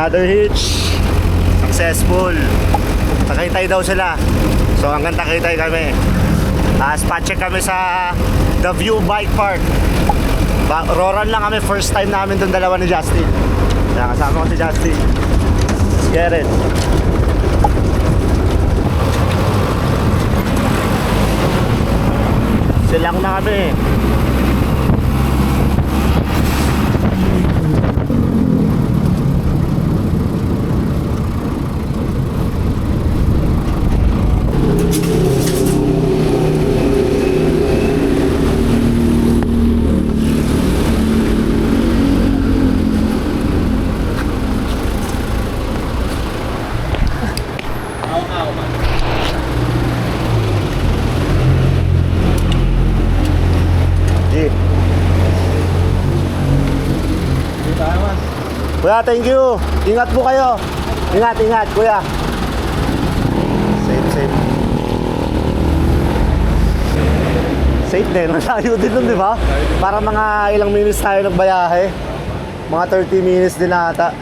Another hitch. Successful. Takitay daw sila. So hanggang Takitay kami. Spot check kami sa The View Bike Park. Roran lang kami. First time namin doon dalawa ni Justin. Kaya kasama ko si Justin. Let's get it. Silang na kami. Kuya, thank you. Ingat po kayo. Ingat, ingat, kuya. Safe, safe. Safe din. Malayo din nun, di ba? Para mga ilang minutes tayo nagbayahe. Mga 30 minutes din ata.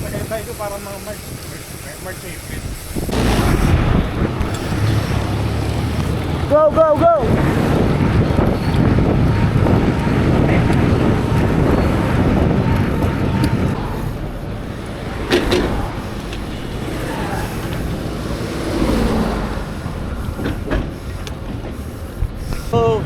Pagkakita ito para mga March April. Go, go, go! Oh.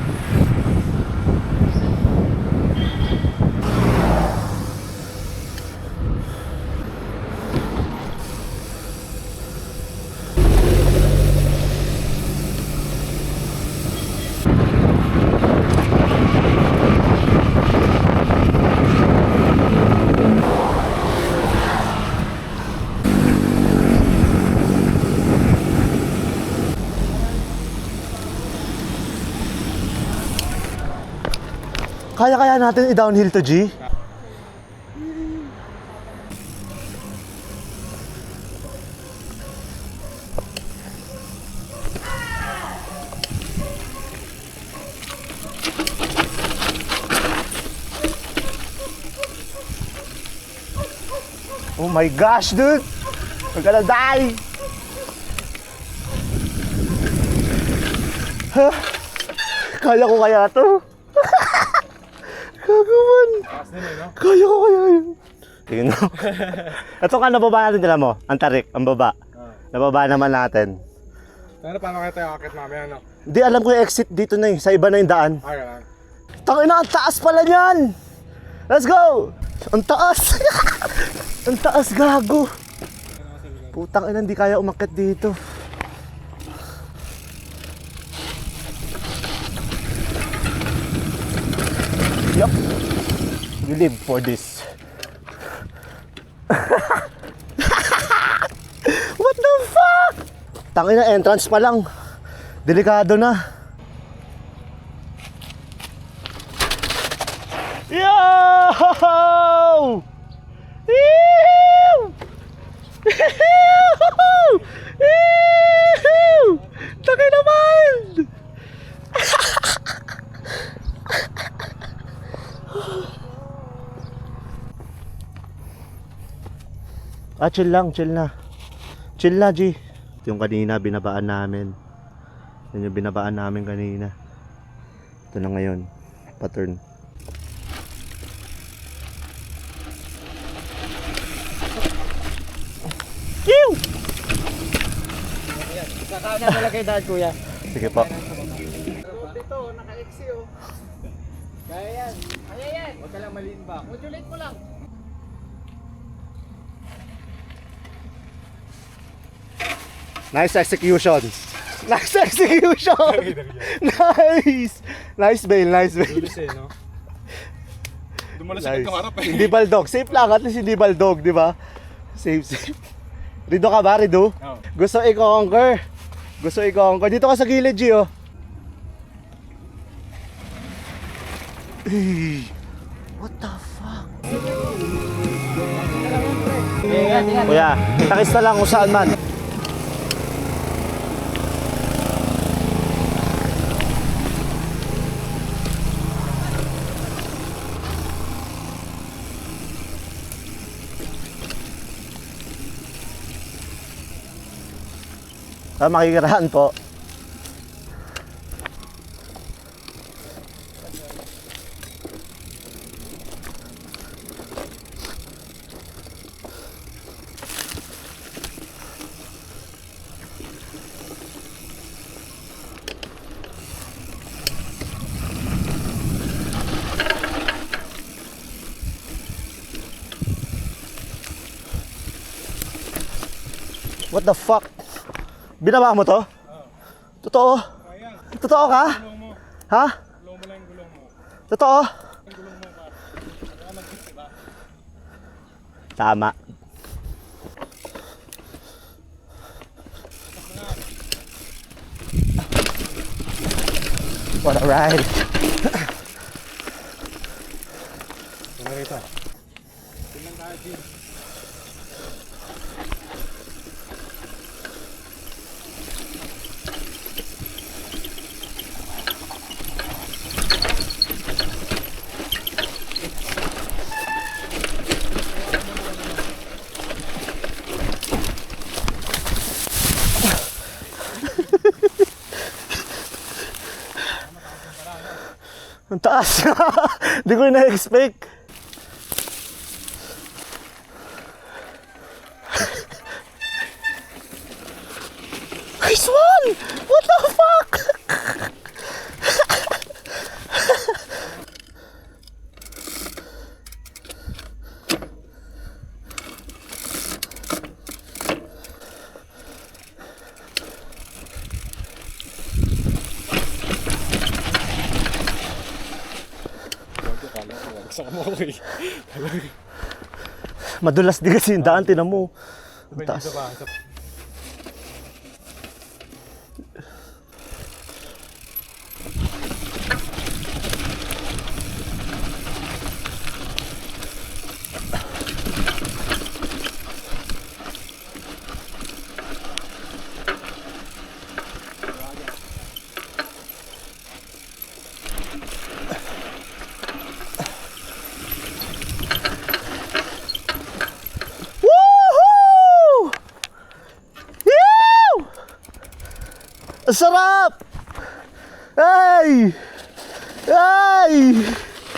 Kaya natin i-downhill to, G? Oh my gosh, dude! We're gonna die! Huh? Kaya ko kaya to? Kagawan! Kaya ko kaya yun? Tingnan mo. Ito ka, nababa natin, tila mo? Ang tarik, ang baba. Nababa naman natin. Pero paano kaya tayo akit mamaya, no? Hindi, alam ko yung exit dito na sa iba na yung daan. Ganun. Tangina, ang taas pala niyan! Let's go! Ang taas! Ang taas, gago! Putang ina, hindi kaya umakyat dito. Yup. You live for this. What the fuck? Tangina, entrance pa lang. Delikado na. Yo! Takay naman! Chill lang, chill na. Chill na, G. Ito yung kanina, binabaan namin. Yan yung binabaan namin kanina. Ito na ngayon, pattern. Kiw! Saka na talaga yung dad, kuya. Sige po. Dito, naka-exi, oh. Kaya yan. Kaya yan. Huwag ka lang maliin ba? Modulate mo lang. Nice execution. Nice execution. Nice. Nice bail, nice bail. Dulis eh, no? Dumulas agad yung harap eh. Hindi baldog. Safe lang, at least hindi baldog, di ba? Safe, safe. Rido ka ba, Rido? Oo. Gusto i-conquer. Gusto i-conquer. Dito ka sa gilid, G, oh. Hey, what the fuck? Kuya, takis na lang kung saan man. Makikirahan po. What the fuck? Binaba mo to? Totoo? Totoo ka? Ha? Gulong mo lang yung gulong mo. Totoo? Yung gulong mo pa. Kaya mag-hit, diba? Tama. What a ride. Tingnan rito. Tingnan tayo, Jim. Ang taas. Hindi ko na-expect. Nice one! What the fuck? Sa mo ko eh. Madulas din kasi yung daan, tinan mo. Ang taas. Dito ba? Woohoo! Yew! Ang sarap! Ay! Ay!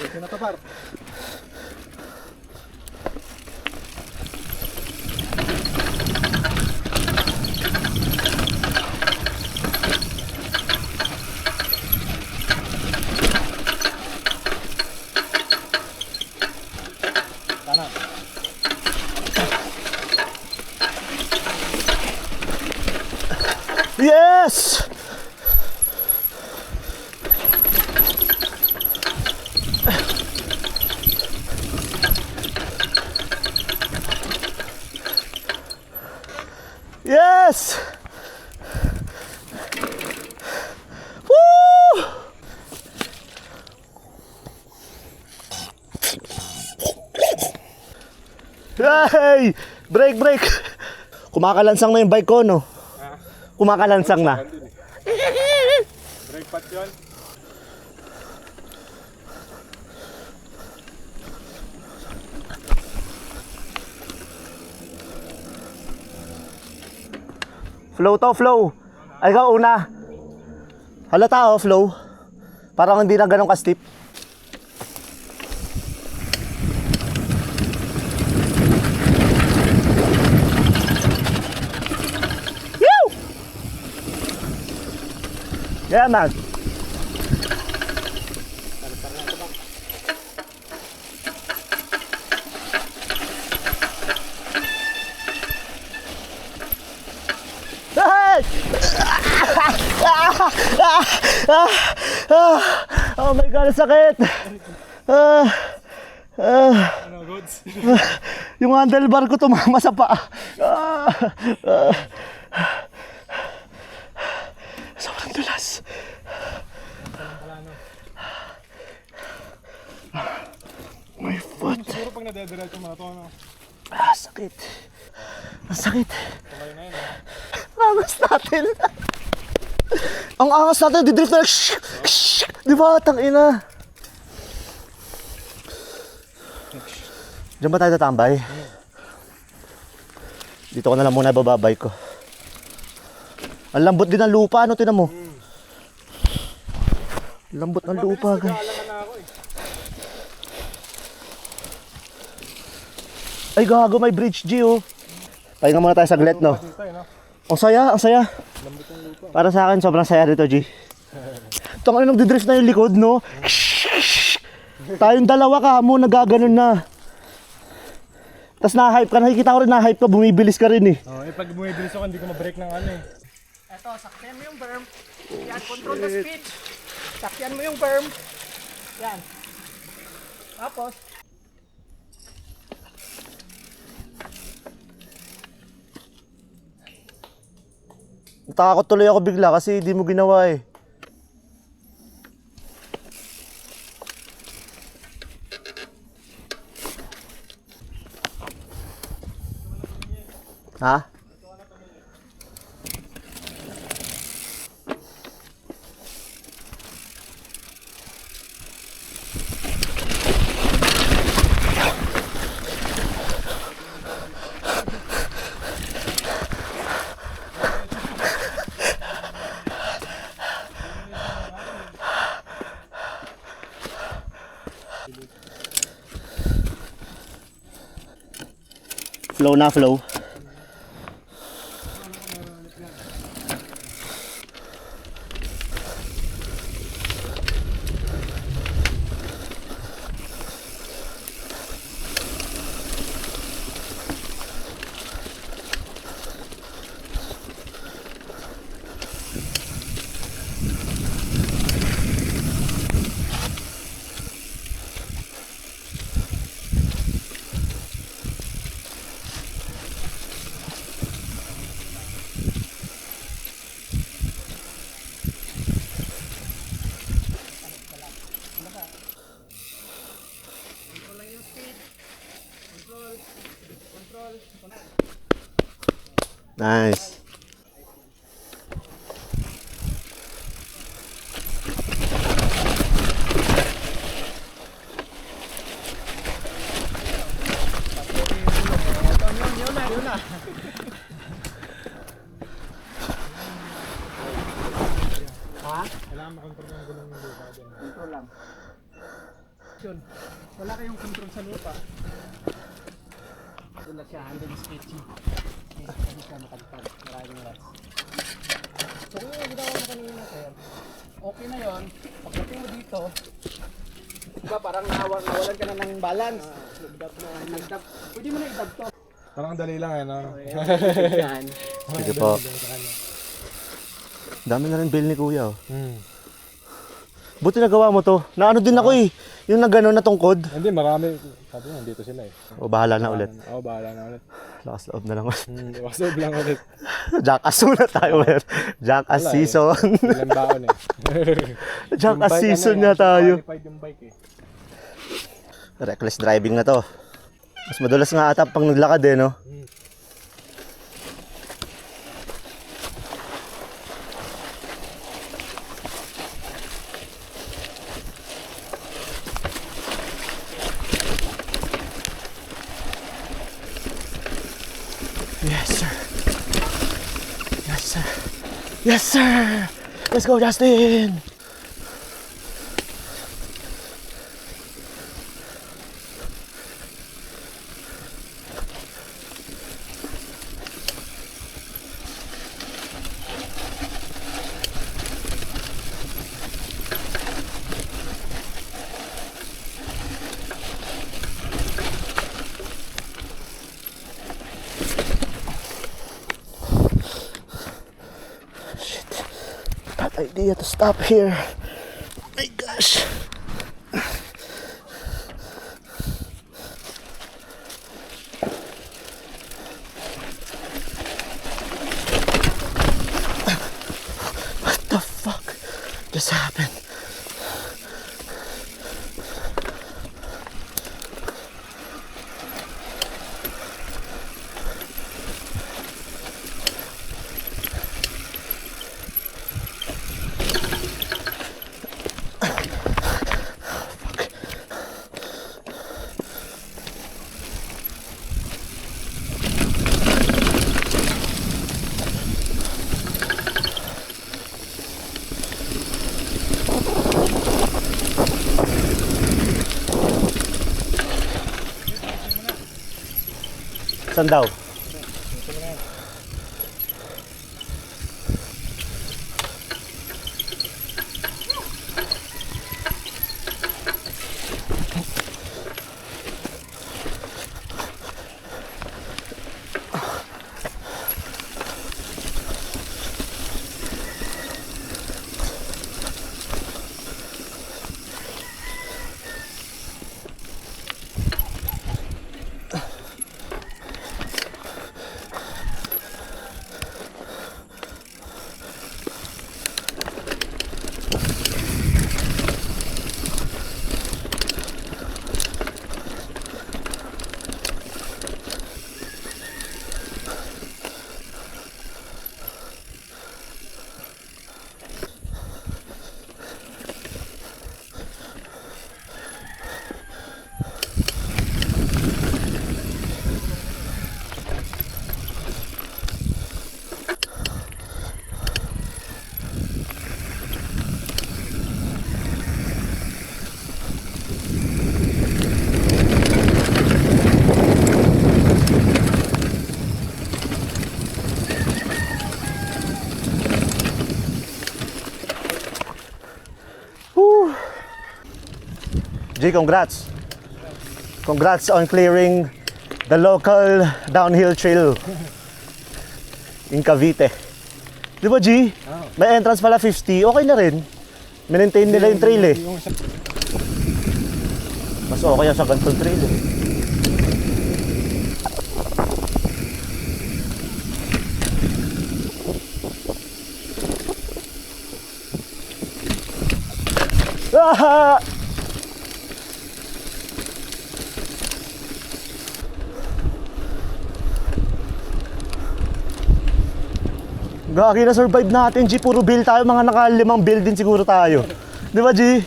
Dito na to, par. Kanan. Yes! Yes! Woo! Hey! Break, break! Kumakalansang na yung bike ko, no? Ha? Kumakalansang na. Brake pad yun. Flow to, flow. Ay, ikaw una. Halata, oh, flow. Parang hindi na ganun ka-steep. Yew! Yeah, man. Hey! Oh my God, ang sakit. Ano, goods? Yung handlebar ko tumama sa paa. Sobrang dulas. My foot. Siguro pag nadediretso mo na to, ano? Sakit. Ang sakit. Tumayo na yun, ha? Angas natin. Ang angas natin, didrift na. Di ba? Tangina. Diyan ba tayo tatambay? Dito ko na lang muna bababay ko. Ang lambot din ng lupa, ano, tinan mo. Lambot ng lupa, guys. Ay, gago, may bridge, G, oh. Pahinga muna tayo saglit, no? Ang saya, ang saya. Para sa akin, sobrang saya dito, G. Tang ano, nagdidrift na yung likod, no? Tayong dalawa ka mo, nagaganon na. Tapos na-hype ka, nakikita ko rin na-hype ka, bumibilis ka rin eh. Pag bumibilis ako, hindi ko ma-break ng ano eh. Eto, sakyan mo yung berm. Yan, control the speed. Sakyan mo yung berm. Yan. Tapos, Natakot tuloy ako bigla kasi di mo ginawa eh. Ha? Flow na flow. Nice. control lang. Yun. Wala kayong control sa lupa. Doon na siya, handle sketchy. Hindi siya makalipad. Maraming watts. So kung yung ginawa mo kanina sir, okay na yun. Pagdating mo dito, diba parang nawalan ka na ng balance. Nagdab. Pwede mo na i-dab to. Parang dali lang eh, no? Yan. Sige po. Dami na rin bill ni kuya oh. Buti nagawa mo to. Naano din ako eh. Yung nagano na tungkod. Hindi, marami. Sabi nga, dito sila eh. O bahala na ulit. Oo, bahala na ulit. Lakas loob na lang. Wasog lang ulit. Jackass muna tayo ngayon. Jackass Wala eh. season. Ilang baon eh. Jackass Yung bike, season ano, na tayo. qualified yung bike eh. Reckless driving na to. Mas madulas nga ata pang naglakad eh, no? Yes, sir. Yes, sir. Yes, sir. Let's go, Justin. Bad idea to stop here. My gosh. What the fuck just happened? Saan daw? G, congrats. Congrats on clearing the local downhill trail in Cavite. Di ba, G? May entrance pala 50. Okay na rin. Maintain nila yung trail eh. Mas okay yan sa ganitong trail eh. Ah! Gagi na survive natin, G. Puro bill tayo, mga naka-5 bill din siguro tayo. Di ba, G?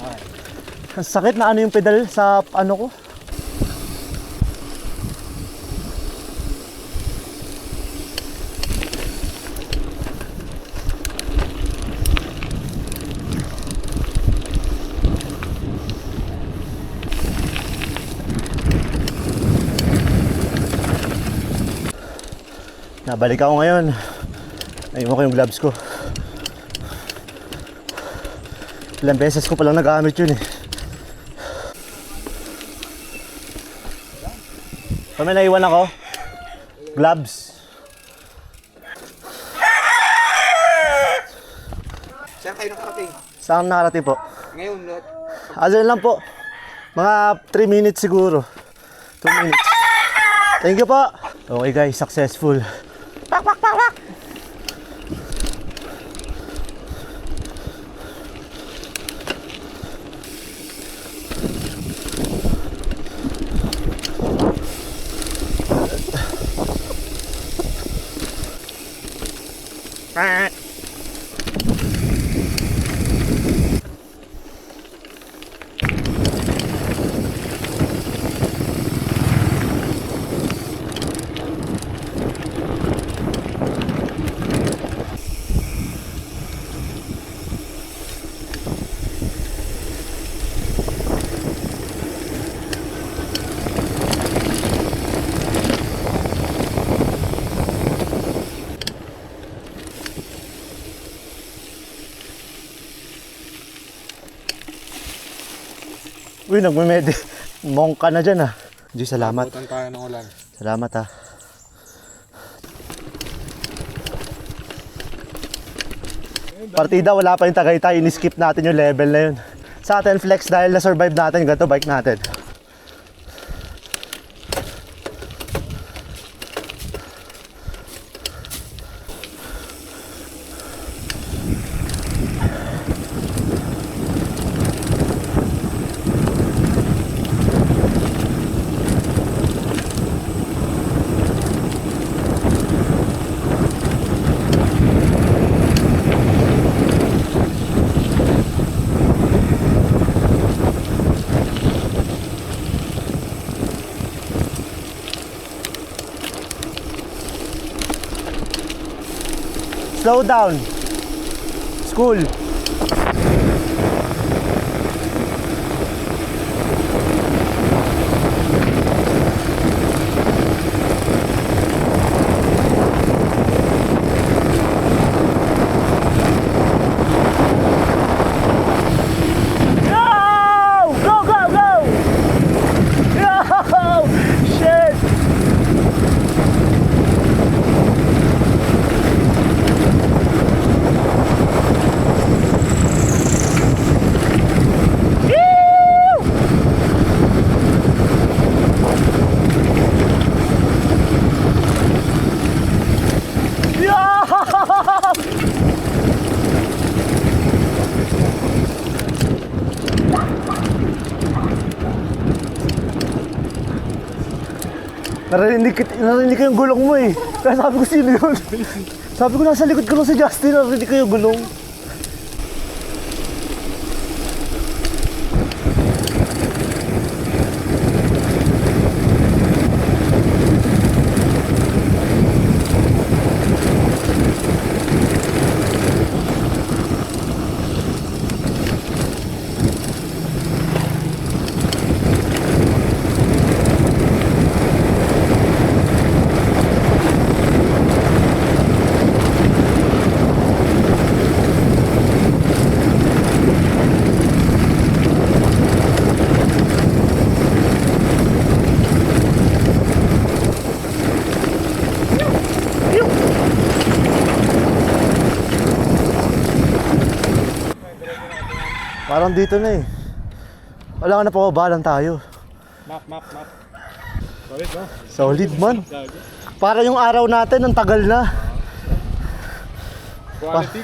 Ang sakit na ano yung pedal sa ano ko. Nabalik ako ngayon. Ayun ko yung gloves ko. Ilang beses ko palang nagamit yun eh. May naiwan ako. Gloves. Saan kayo nakarating? Saan nakarating po? Ngayon, Azal lang po. Mga 3 minutes siguro. 2 minutes. Thank you po. Okay guys, successful. Pak, pak, pak, pak. Uy, nagme-med. Monk ka na dyan ah. G, salamat. Butan tayo ng ulan. Salamat ah. Partida, wala pa yung Tagaytay. In-skip natin yung level na yun. Sa atin, flex dahil na-survive natin yung ganito bike natin. Slow down. School. Narinig ko yung gulong mo eh. Kaya sabi ko sino yun? Sabi ko nasa likod ko lang si Justin, narinig ko yung gulong. Parang dito na eh. Wala ka na pababalan tayo. Map. Solid, no? Solid man. Para yung araw natin, ang tagal na. Quality.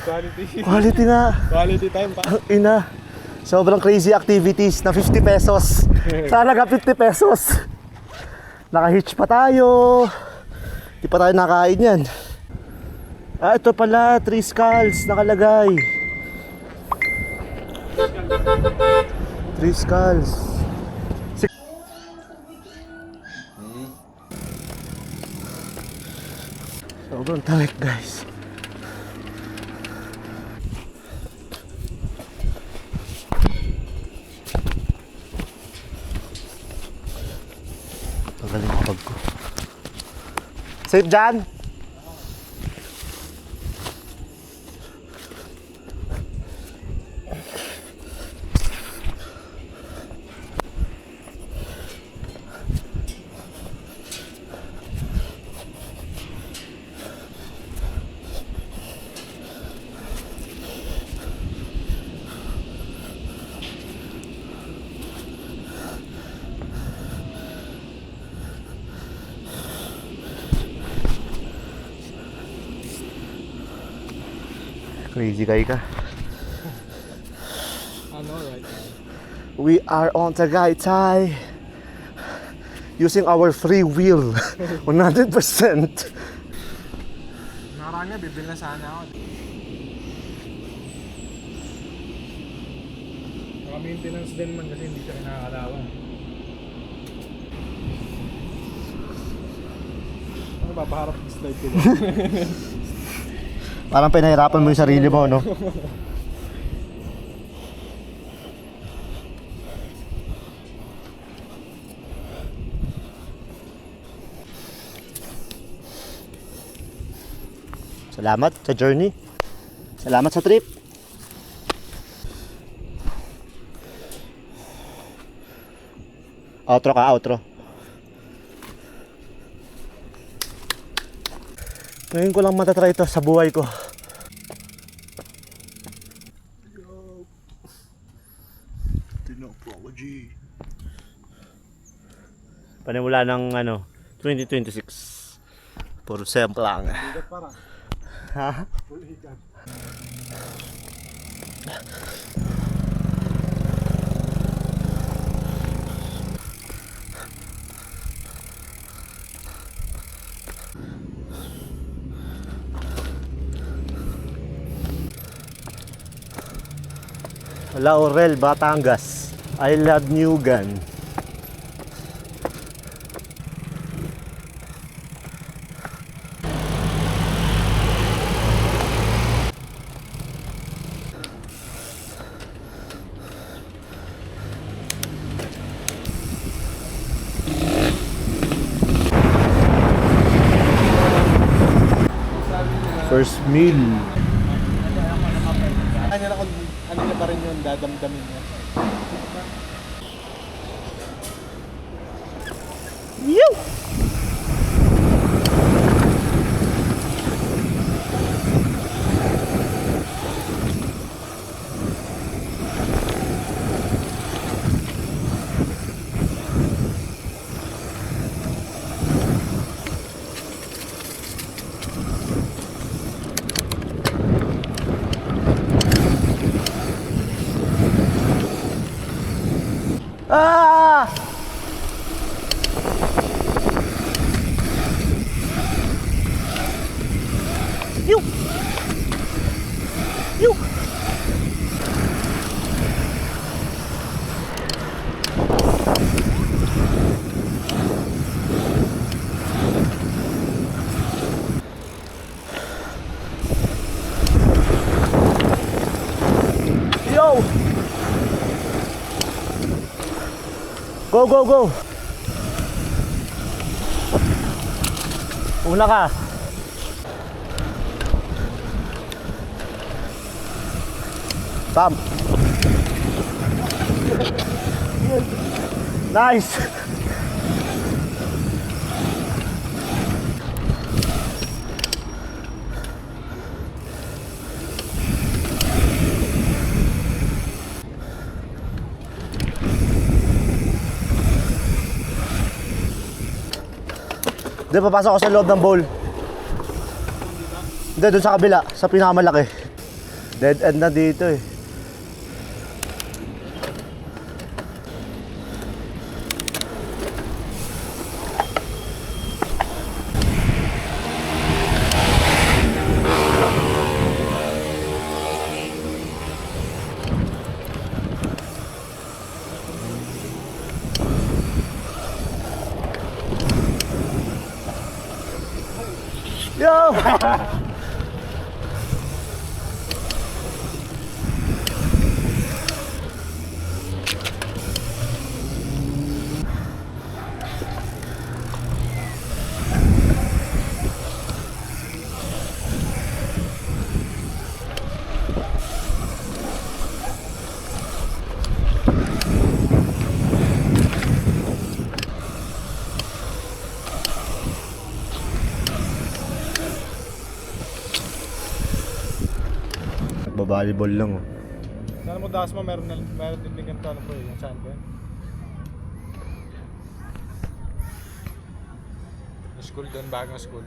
Quality nga. Quality time pa. Ang ina. Sobrang crazy activities na 50 pesos. Talaga 50 pesos. Naka-hitch pa tayo. Di pa tayo nakain yan. Ah, ito pala, 3 skulls nakalagay. 3 skulls. Sobrang tarik guys. Tagaling ang bag ko. Safe dyan? Crazy guy ka. Ano, right? We are on Tagaytay using our free will 100%. Nakaranya, bibili na sana ako. Naka-maintenance din man kasi hindi siya nakakalawan. Ano ba, paharap yung slide ko ba? Parang pinahirapan mo yung sarili mo, no? Salamat sa journey. Salamat sa trip. Outro ka, outro. Ngayon ko lang matatry ito sa buhay ko. Panimula ng 2026. Puro semp lang. Ikat para. Ha? Full ikat. Laurel, Batangas. I love New Gun. First meal. Kanya na kung ano niya pa rin yun, dadamdamin niya. Yoo! Ah! Yo! Yo! Yo! Go, go, go! Una ka. Bam. Nice. Hindi, papasok ako sa loob ng bowl. Hindi, doon sa kabila, sa pinakamalaki. Dead end na dito eh. Yo! Nagba-volleyball lang oh. Sana mo daas mo, meron din ganito ano po yung saan ko yun. School doon, bagong school.